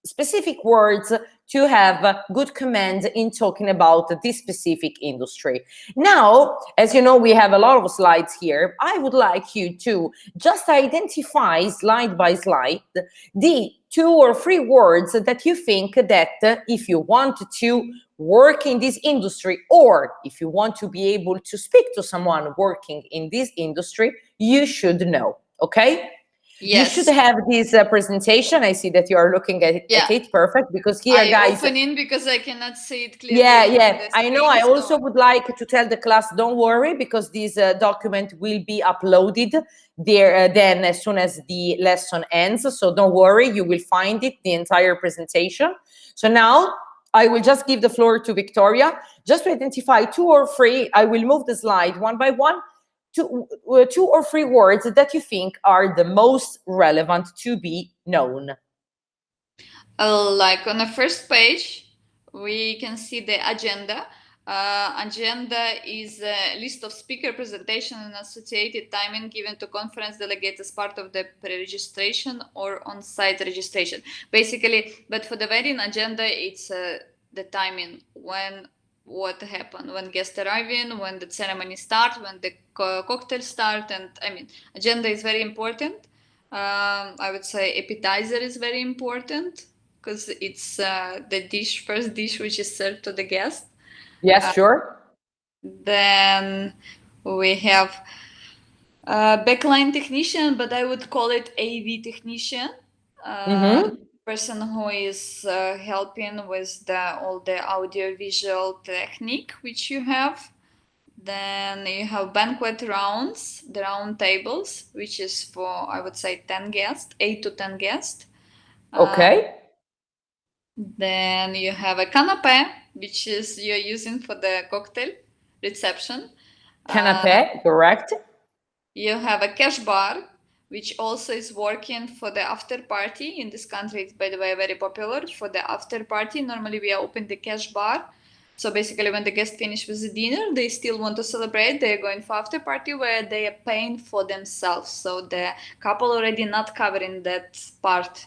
specific words to have good command in talking about this specific industry. Now, as you know, we have a lot of slides here. I would like you to just identify slide by slide the 2 or 3 words that you think that if you want to work in this industry, or if you want to be able to speak to someone working in this industry, you should know. Okay? Yes. You should have this presentation. I see that you are looking at it. Perfect. Because here, I guys, open in because I cannot see it clearly. yeah. I know. I also would like to tell the class, don't worry, because this document will be uploaded there then as soon as the lesson ends. So don't worry, you will find it, the entire presentation. So now I will just give the floor to Victoria, just to identify 2 or 3. I will move the slide one by one. 2 or 3 words that you think are the most relevant to be known. Like on the first page, we can see the agenda. Agenda is a list of speaker presentation and associated timing given to conference delegates as part of the pre-registration or on-site registration. Basically, but for the wedding agenda, it's the timing, what happened, when guests arriving, when the ceremony starts, when the cocktail start, and I mean, agenda is very important. I would say appetizer is very important because it's the first dish which is served to the guest. Yes, sure. Then we have backline technician, but I would call it AV technician. Person who is helping with all the audio visual technique which you have. Then you have banquet rounds, the round tables, which is for, I would say, 10 guests, 8 to 10 guests. Okay. Then you have a canapé, which is you're using for the cocktail reception. Canapé, correct. You have a cash bar, which also is working for the after party. In this country, it's, by the way, very popular for the after party. Normally, we open the cash bar. So basically, when the guests finish with the dinner, they still want to celebrate. They're going for after party where they are paying for themselves. So the couple already not covering that part.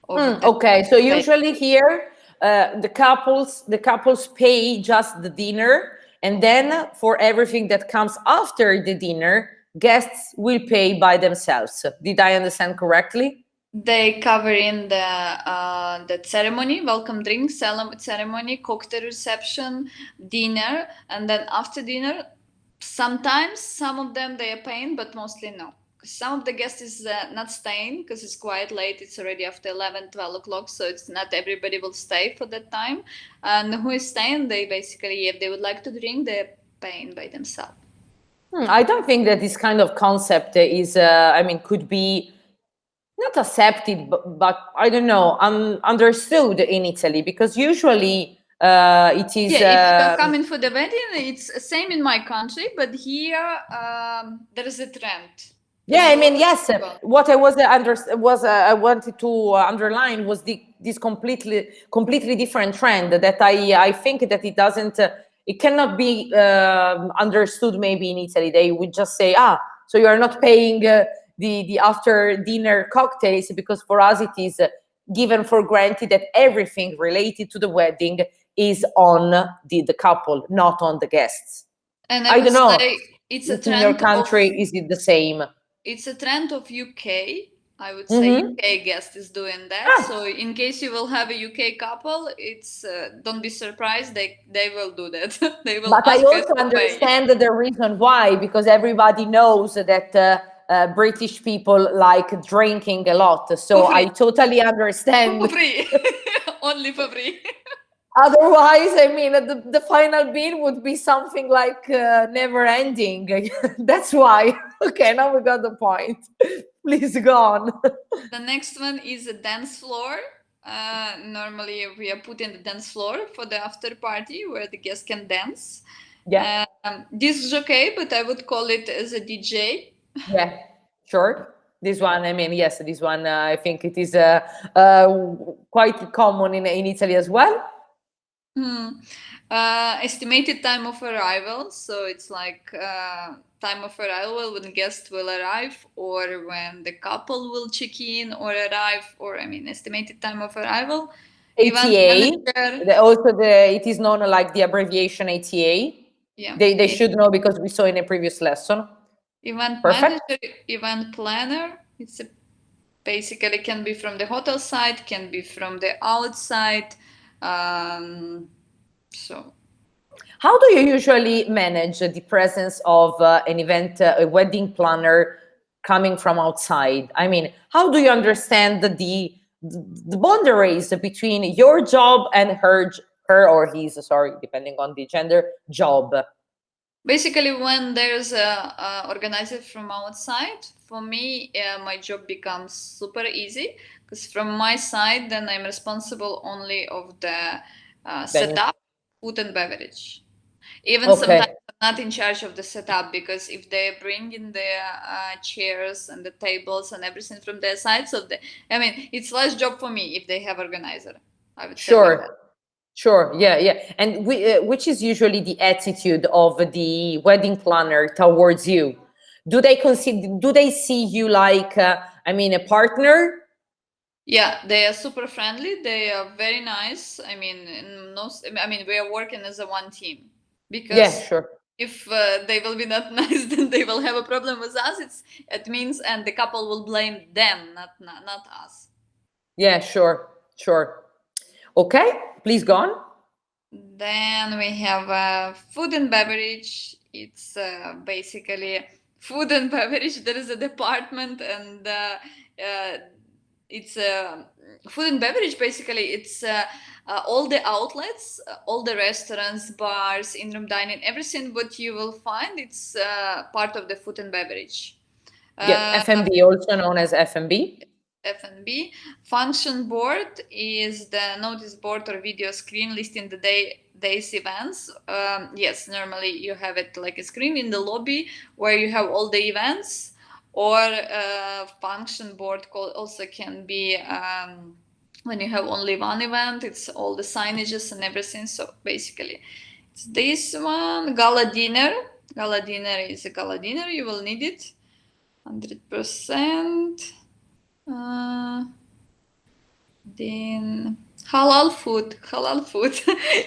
Okay, so usually here, the couples pay just the dinner, and then for everything that comes after the dinner, guests will pay by themselves. Did I understand correctly? They cover in the ceremony, welcome drink ceremony, cocktail reception, dinner, and then after dinner, sometimes some of them they are paying, but mostly no. Some of the guests is not staying because it's quite late. It's already after 11, 12 o'clock, so it's not everybody will stay for that time. And who is staying, they basically, if they would like to drink, they're paying by themselves. I don't think that this kind of concept is, I mean, could be not accepted, but I don't know, understood in Italy, because usually it is. Yeah, if you're coming for the wedding, it's the same in my country, but here there is a trend. Yeah, I mean, yes. What I I wanted to underline was this completely different trend that I think that it doesn't, it cannot be understood maybe in Italy. They would just say, so you are not paying the after dinner cocktails, because for us it is given for granted that everything related to the wedding is on the couple, not on the guests. And I don't know. It's a in trend your country, is it the same? It's a trend of UK. I would say UK guest is doing that. So in case you will have a UK couple, it's don't be surprised. They will do that. They will. But I also understand the reason why, because everybody knows that British people like drinking a lot. So I totally understand. For free. Only for free. Otherwise, I mean, the final bill would be something like never ending. That's why. Okay, now we got the point. Please go on. The next one is a dance floor. Normally, we are putting the dance floor for the after party where the guests can dance. Yeah. Disc jockey, but I would call it as a DJ. Yeah, sure. This one, I mean, yes, this one, I think it is quite common in Italy as well. Estimated time of arrival, so it's like time of arrival when guest will arrive, or when the couple will check in or arrive, or I mean, estimated time of arrival. Event ATA, manager. it is known like the abbreviation ATA. Yeah. They should know because we saw in a previous lesson. Event Perfect. manager, event planner. It's basically can be from the hotel side, can be from the outside. So how do you usually manage the presence of an event, a wedding planner coming from outside? I mean, how do you understand the boundaries between your job and her or his, sorry, depending on the gender, job? basically, when there's a organizer from outside, for me, my job becomes super easy because from my side, then I'm responsible only of the setup, food and beverage. Even sometimes I'm not in charge of the setup, because if they bring in the chairs and the tables and everything from their side, so I mean, it's less job for me if they have organizer. I would say like that. Sure, yeah. And which is usually the attitude of the wedding planner towards you? Do they see you like, I mean, a partner? Yeah, they are super friendly. They are very nice. I mean, we are working as a one team, because Yeah, sure. if they will be not nice, then they will have a problem with us. It means, and the couple will blame them, not us. Yeah, sure. Okay, please go on. Then we have food and beverage. It's basically food and beverage. There is a department, and it's food and beverage. Basically, it's all the outlets, all the restaurants, bars, in-room dining, everything what you will find. It's part of the food and beverage. Yeah, F&B, also known as F&B. F&B. Function board is the notice board or video screen listing the day's events. Yes, normally you have it like a screen in the lobby where you have all the events, or function board also can be when you have only one event. It's all the signages and everything. So basically it's this one. Gala dinner. Gala dinner is a gala dinner. You will need it 100%. Then halal food.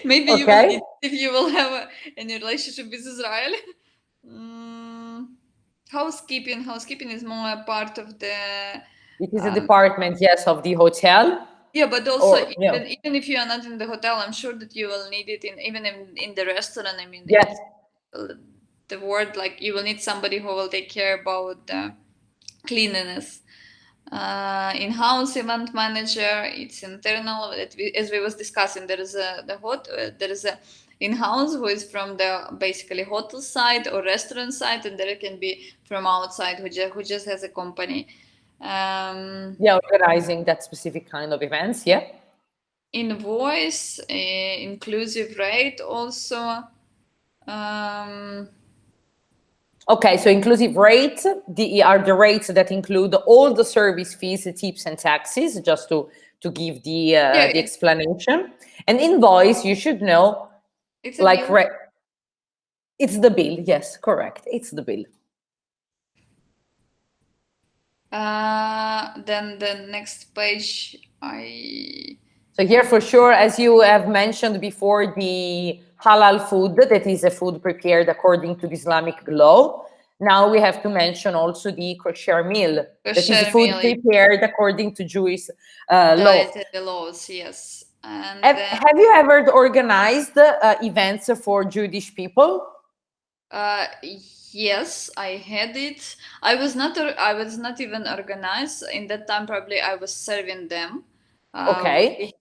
Maybe you will need, if you will have any relationship with Israel. Housekeeping is more a part of the. It is a department, yes, of the hotel. Yeah, but also even if you are not in the hotel, I'm sure that you will need it even in the restaurant. I mean, yes, the word, like, you will need somebody who will take care about the cleanliness. In-house event manager, it's internal. As we was discussing, there is a in-house who is from the basically hotel side or restaurant side, and there can be from outside who just has a company. Organizing that specific kind of events. Yeah. Invoice, inclusive rate also. Okay, so inclusive rates are the rates that include all the service fees, tips, and taxes, just to give the explanation. And invoice, you should know, it's like it's the bill. Yes, correct. It's the bill. Then the next page, So here, for sure, as you have mentioned before, the halal food, that is a food prepared according to the Islamic law. Now we have to mention also the kosher meal, that is food prepared according to Jewish law. The laws, yes. And have you ever organized events for Jewish people? Yes, I had it. I was not even organized in that time. Probably I was serving them. Okay.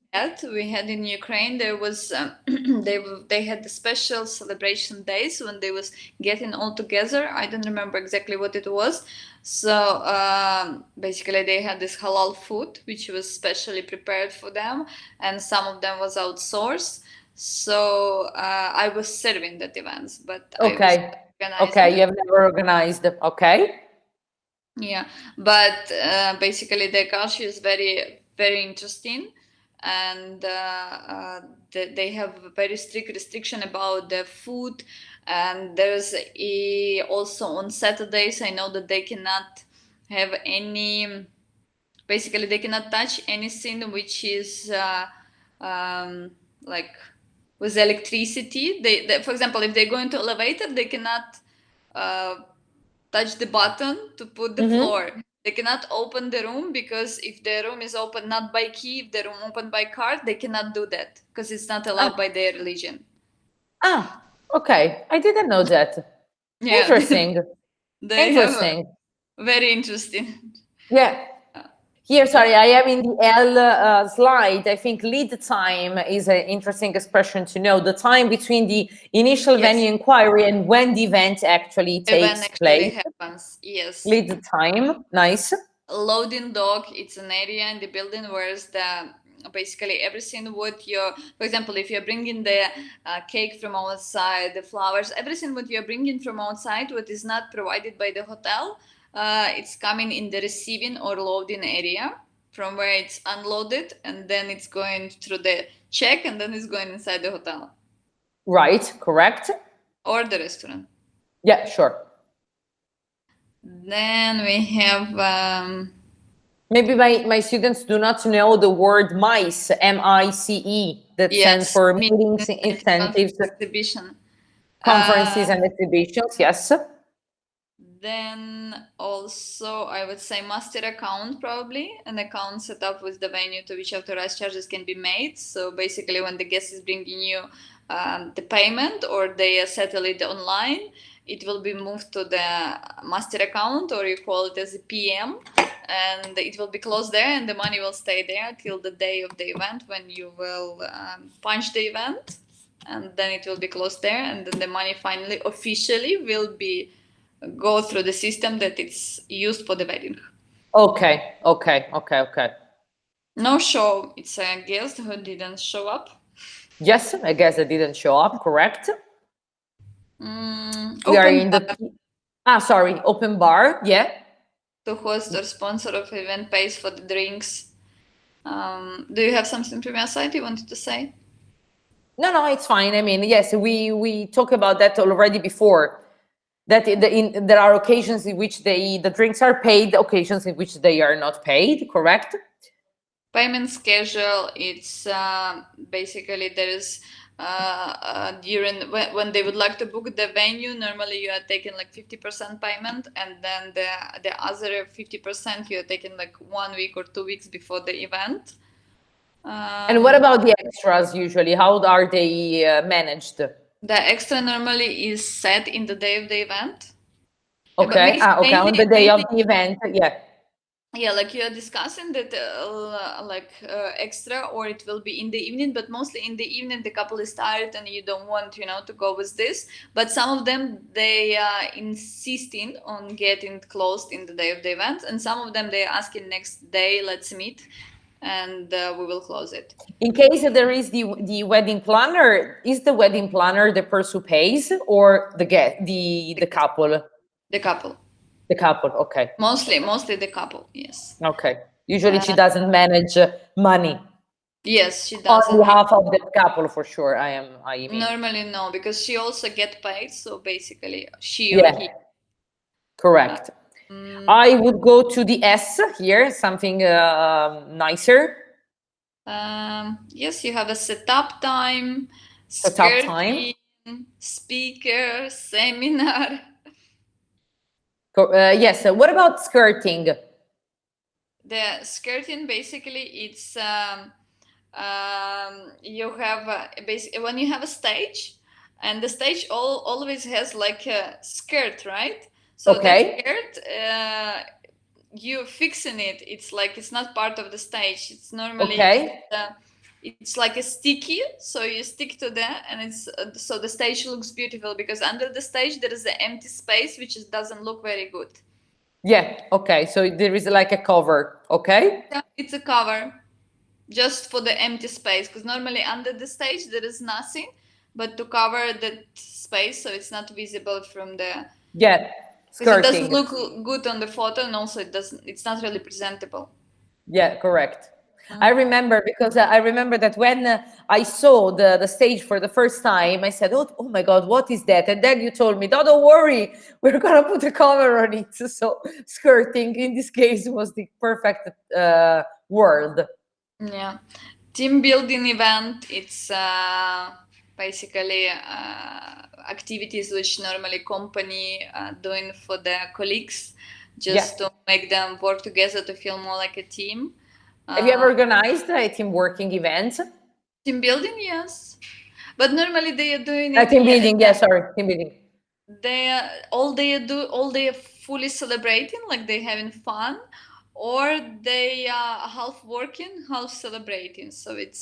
We had in Ukraine, there was they had the special celebration days when they was getting all together. I don't remember exactly what it was. So basically they had this halal food which was specially prepared for them, and some of them was outsourced. So I was serving that events, but I was Okay. organizing Okay, them. you have never organized. Okay. Yeah, but basically the culture is very, very interesting, and they have a very strict restriction about the food. And there's also on Saturdays, I know that they cannot have any. Basically, they cannot touch anything which is like with electricity. They, for example, if they go into elevator, they cannot touch the button to put the floor. They cannot open the room, because if the room is open not by key, if the room opened by card, they cannot do that because it's not allowed by their religion. Ah, okay. I didn't know that. Yeah, Interesting. they Interesting. have very interesting. Yeah. Here, sorry, I have in the L slide, I think lead time is an interesting expression to know. The time between the initial venue inquiry and when the event actually takes place. Happens, yes. Lead time, nice. Loading dock, it's an area in the building where the basically everything what you, for example, if you're bringing the cake from outside, the flowers, everything what you're bringing from outside, what is not provided by the hotel, it's coming in the receiving or loading area, from where it's unloaded, and then it's going through the check, and then it's going inside the hotel. Right, correct. Or the restaurant. Yeah, sure. Then we have maybe my students do not know the word MICE, M-I-C-E, that stands for meetings, incentives, exhibition, conferences and exhibitions. Yes. Then also I would say master account, probably an account set up with the venue to which authorized charges can be made. So basically, when the guest is bringing you the payment, or they settle it online, it will be moved to the master account, or you call it as a PM, and it will be closed there, and the money will stay there till the day of the event, when you will punch the event, and then it will be closed there, and then the money finally officially will be go through the system that it's used for the wedding. Okay. No show. It's a guest who didn't show up. Yes, I guess I didn't show up. Correct. We are in the open bar. Yeah. The host or sponsor of event pays for the drinks. Do you have something from your side you wanted to say? No, it's fine. I mean, yes, we talked about that already before. That there are occasions in which the drinks are paid, occasions in which they are not paid. Correct. Payment schedule. It's basically there is during when they would like to book the venue. Normally, you are taking like 50% payment, and then the other 50% you are taking like 1 week or 2 weeks before the event. And what about the extras? Usually, how are they managed? The extra normally is set in the day of the event. Okay. Okay. On the day of the event, yeah. Yeah, like you are discussing that, extra, or it will be in the evening. But mostly in the evening, the couple is tired, and you don't want, to go with this. But some of them, they are insisting on getting closed in the day of the event, and some of them they are asking next day, let's meet, and we will close it. In case there is the wedding planner, is the wedding planner the person who pays, or the couple? The couple. The couple, okay. Mostly the couple, yes. Okay. Usually she doesn't manage money. Yes, she doesn't. On behalf of the couple, for sure. I mean. Normally no, because she also get paid. So basically, she or he. Correct. I would go to the S here, something nicer. Yes, you have a setup time, speaker, seminar. Yes. What about skirting? The skirting, basically, it's you have when you have a stage, and the stage always has like a skirt, right? So the skirt, you fixing it. It's like it's not part of the stage. It's normally it's like a sticky, so you stick to that, and it's so the stage looks beautiful, because under the stage there is an empty space which doesn't look very good. Yeah. Okay. So there is like a cover. Okay. Yeah, it's a cover. just for the empty space, because normally under the stage there is nothing, but to cover that space so it's not visible from the, Yeah, because it doesn't skirting. look good on the photo, and also it's not really presentable. Yeah, correct. I remember because I remember that when I saw the stage for the first time, I said, oh my God, what is that? And then you told me, no, don't worry, we're going to put a cover on it. So skirting in this case was the perfect word. Yeah. Team building event, it's basically activities which normally company doing for their colleagues, just to make them work together to feel more like a team. Have you ever organized a team working event? Team building, yes. But normally they are doing it. Team building, team building. They are fully celebrating, like they having fun, or they are half working, half celebrating. So it's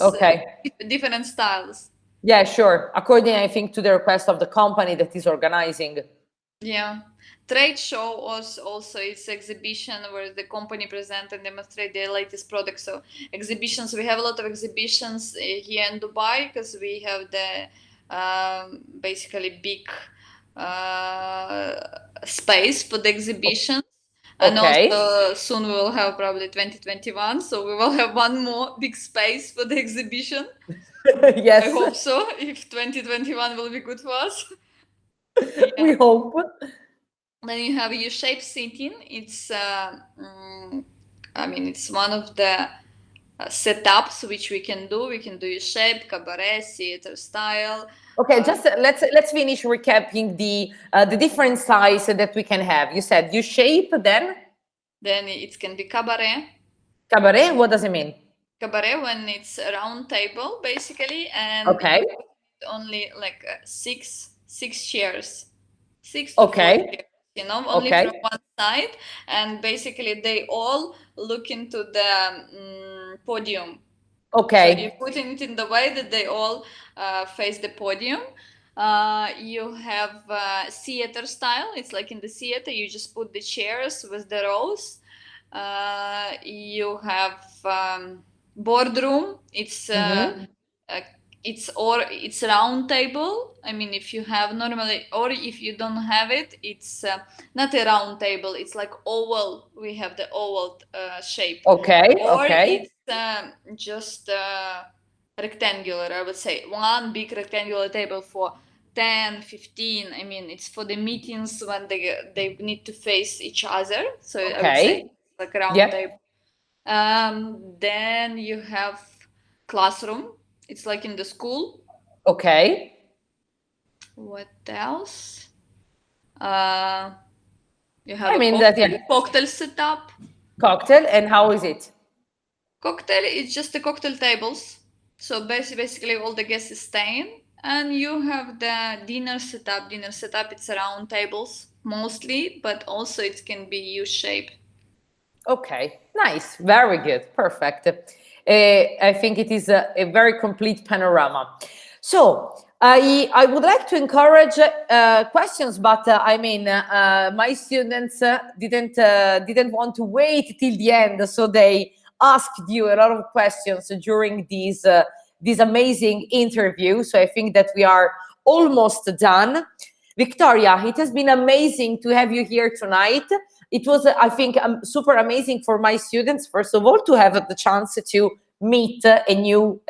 different styles. Yeah, sure. According, I think, to the request of the company that is organizing. Yeah. Trade show also it's exhibition where the company present and demonstrate their latest products. So exhibitions, we have a lot of exhibitions here in Dubai, because we have the basically big space for the exhibitions. And also soon we will have probably 2021, so we will have one more big space for the exhibition. Yes. I hope so, if 2021 will be good for us. We hope. Then you have U-shaped seating. It's I mean, it's one of the setups which we can do. We can do U-shape, cabaret, theater style. Okay, just let's finish recapping the different size that we can have. You said U-shape, then it can be cabaret. Cabaret, what does it mean? Cabaret, when it's a round table basically, and only like six chairs, 6 to 4 chairs, only from one side, and basically they all look into the podium. So you're putting it in the way that they all face the podium. You have theater style. It's like in the theater, you just put the chairs with the rows. You have boardroom. It's round table. I mean, if you have normally, or if you don't have it, it's not a round table. It's like oval. We have the oval shape. It's just rectangular. I would say one big rectangular table for 10, 15. I mean, it's for the meetings when they need to face each other. So I would say like a round table. Then you have classroom. It's like in the school. What else? You have cocktail setup. Cocktail, and how is it? Cocktail, it's just the cocktail tables. So basically all the guests is staying. And you have the dinner setup. Dinner setup, it's round tables mostly, but also it can be U-shaped. Okay, nice, very good, perfect. I think it is a very complete panorama. So I would like to encourage questions, but I mean, my students didn't want to wait till the end, so they asked you a lot of questions during this amazing interview. So I think that we are almost done. Victoria, it has been amazing to have you here tonight. It was, I think, super amazing for my students, first of all, to have the chance to meet a new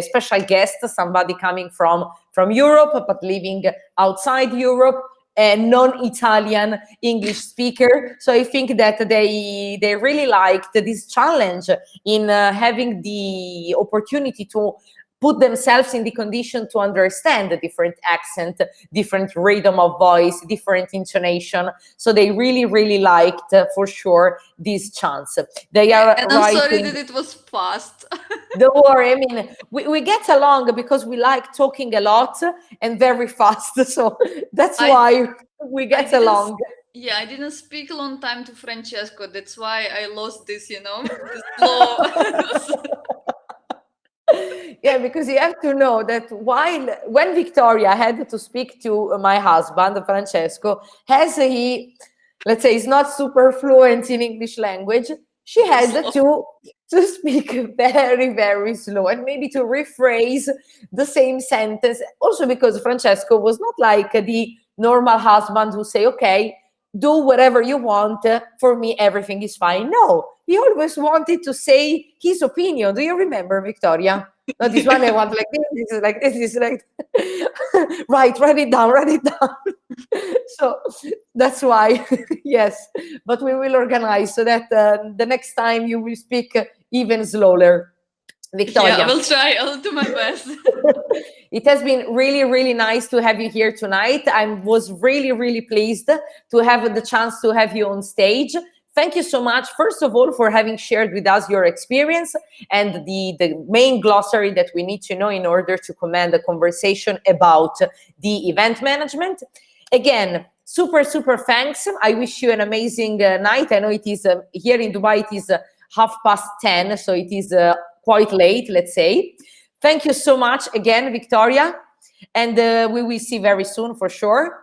special guest, somebody coming from Europe, but living outside Europe, a non-Italian English speaker. So I think that they really liked this challenge in having the opportunity to put themselves in the condition to understand the different accent, different rhythm of voice, different intonation. So they really, really liked, for sure, this chance. They are and I'm sorry that it was fast. Don't worry. I mean, we get along because we like talking a lot and very fast. So that's why we get along. Yeah, I didn't speak a long time to Francesco. That's why I lost this, the flow. Yeah, because you have to know that when Victoria had to speak to my husband, Francesco, as he, let's say, is not super fluent in English language, she had to to speak very, very slow and maybe to rephrase the same sentence. Also because Francesco was not like the normal husband who say, okay, do whatever you want. For me, everything is fine. No, he always wanted to say his opinion. Do you remember, Victoria? No, this one I want like this is like this, this is like right, write it down, write it down. So that's why, yes, but we will organize so that the next time you will speak even slower. Victoria. Yeah, I will try. I'll do my best. It has been really, really nice to have you here tonight. I was really, really pleased to have the chance to have you on stage. Thank you so much, first of all, for having shared with us your experience and the main glossary that we need to know in order to command a conversation about the event management. Again, super, super thanks. I wish you an amazing night. I know it is, here in Dubai, it is 10:30, so it is quite late, let's say. Thank you so much again, Victoria. And we will see very soon for sure.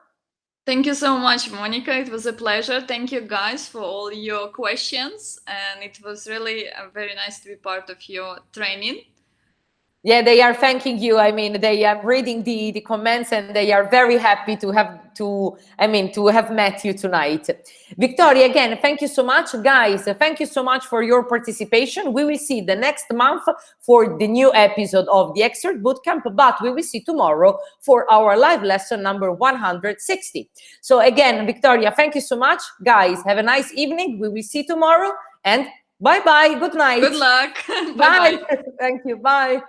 Thank you so much, Monica. It was a pleasure. Thank you guys for all your questions. And it was really very nice to be part of your training. Yeah, they are thanking you. I mean, they are reading the comments and they are very happy to have met you tonight. Victoria, again, thank you so much. Guys, thank you so much for your participation. We will see the next month for the new episode of the Expert Bootcamp, but we will see tomorrow for our live lesson number 160. So again, Victoria, thank you so much. Guys, have a nice evening. We will see tomorrow and bye-bye. Good night. Good luck. Bye. Bye-bye. Thank you. Bye.